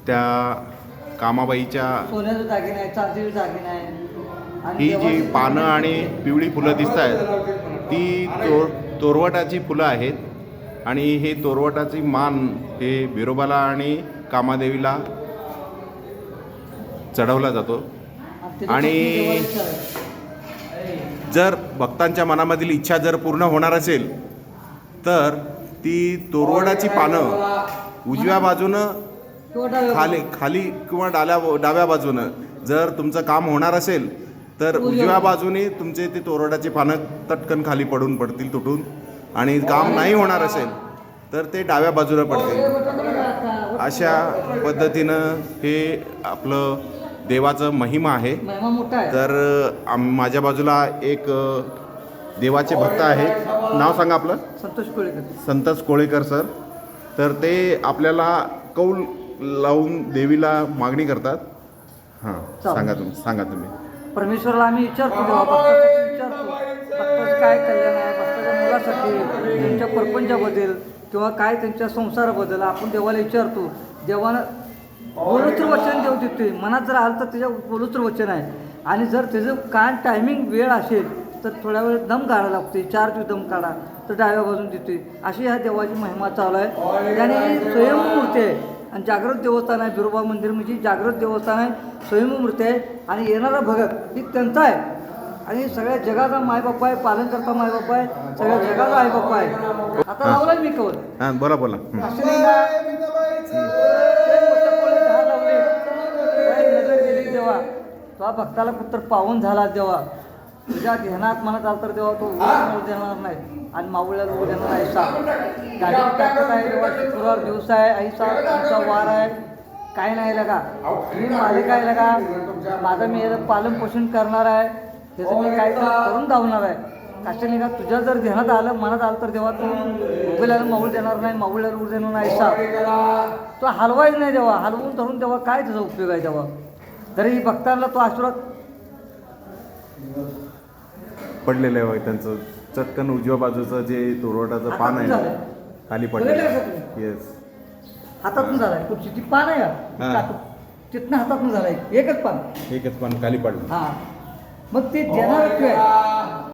त्या कामाबाईच्या सोन्याचं दागिने आहे, चांदीचे दागिने आहे. आणि ही जी देवाची पानं आणि पिवळी फुलं दिसत आहेत ती तोरवटाची फुलं आहेत आणि हे तोरवटाची मान हे बिरोबाला आणि कामादेवीला चढवला जातो. त्याच्यापासून आणि देवाची आहे. जर भक्तांच्या मनामधील इच्छा जर पूर्ण होणार असेल तर ती तोरवडाची पानं उजव्या बाजूनं किंवा डाव्या खाली किंवा डाव्या बाजूनं जर तुमचं काम होणार असेल तर उजव्या बाजूने तुमचे ते तोरवडाची पानं तटकन खाली पडतील तुटून, आणि काम नाही होणार असेल तर ते डाव्या बाजूला पडतील. अशा पद्धतीनं हे आपलं देवाचं महिमा आहे. महिमा मोठा आहे. तर माझ्या बाजूला एक देवाचे भक्त आहेत. नाव सांगा आपलं. संतोष कोळेकर. संतोष कोळेकर सर. तर ते आपल्याला कौल लावून देवीला मागणी करतात. हां, सांगा तुम्ही. परमेश्वराला आम्ही विचारतो, देवा भक्तासाठी विचारतो, भक्ताचं काय कल्याण आहे, भक्ताच्या मुलासाठी, त्यांच्या परपंचाबद्दल किंवा काय त्यांच्या संसाराबद्दल आपण देवाला विचारतो. देवानं बोलूचं वचन देव देतोय. मनात जर आलं तर त्याच्या बोलूचं वचन आहे. आणि जर त्याचं काय टायमिंग वेळ असेल तर थोड्या वेळ दम काढायला लागते. 4 दिवस दम काढा तर डाव्या बाजून देतोय. अशी ह्या देवाची महिमा चालू आहे. त्याने स्वयंमूर्ती आहे आणि जागृत देवस्थान आहे. बिरोबा मंदिर म्हणजे जागृत देवस्थान आहे, स्वयंमूर्ती आहे. आणि येणारा भगत ही त्यांचा आहे आणि सगळ्या जगाचा मायबाप आहे, पालन करता मायबाप आहे, सगळ्या जगाचा आईबाप आहे. आता लावलाय मी कवर. हां, बोला. देवा तो भक्ताला पुत्र पावन झाला. देवा तुझ्या ध्यानात मनात आला तर देवा तो देणार नाही आणि मावळ्याला उभं देणार आहे. गाडीची ताकद आहे देवा. शुक्रवार दिवस आहे, आईचा तुमचा वार आहे. काय नाही लगा, मी मालिक आहे लगा. माझं मी याचं पालन पोषण करणार आहे, त्याचं मी काय करून धावणार आहे. काशी का तुझ्या जर ध्यानात आलं मनात आलं तर देवा तू उभेल्याला माऊळ देणार नाही, माऊळ्याला उभं देणार नाही. तो हलवायच नाही देवा. हलवून धरून देवा काय त्याचा उपयोग आहे देवा. तरी भक्तांना तो आशीर्वाद पडलेलं आहे त्यांचं. चटकन उजव्या बाजूचं जे तोरवटाचं पान आहे खाली पडलेलं. येस, हातातून झालाय. कुठची पान आहे का तिथनं हातातून झालाय. एकच पान खाली पडलं. हा, मग ते देणार आहे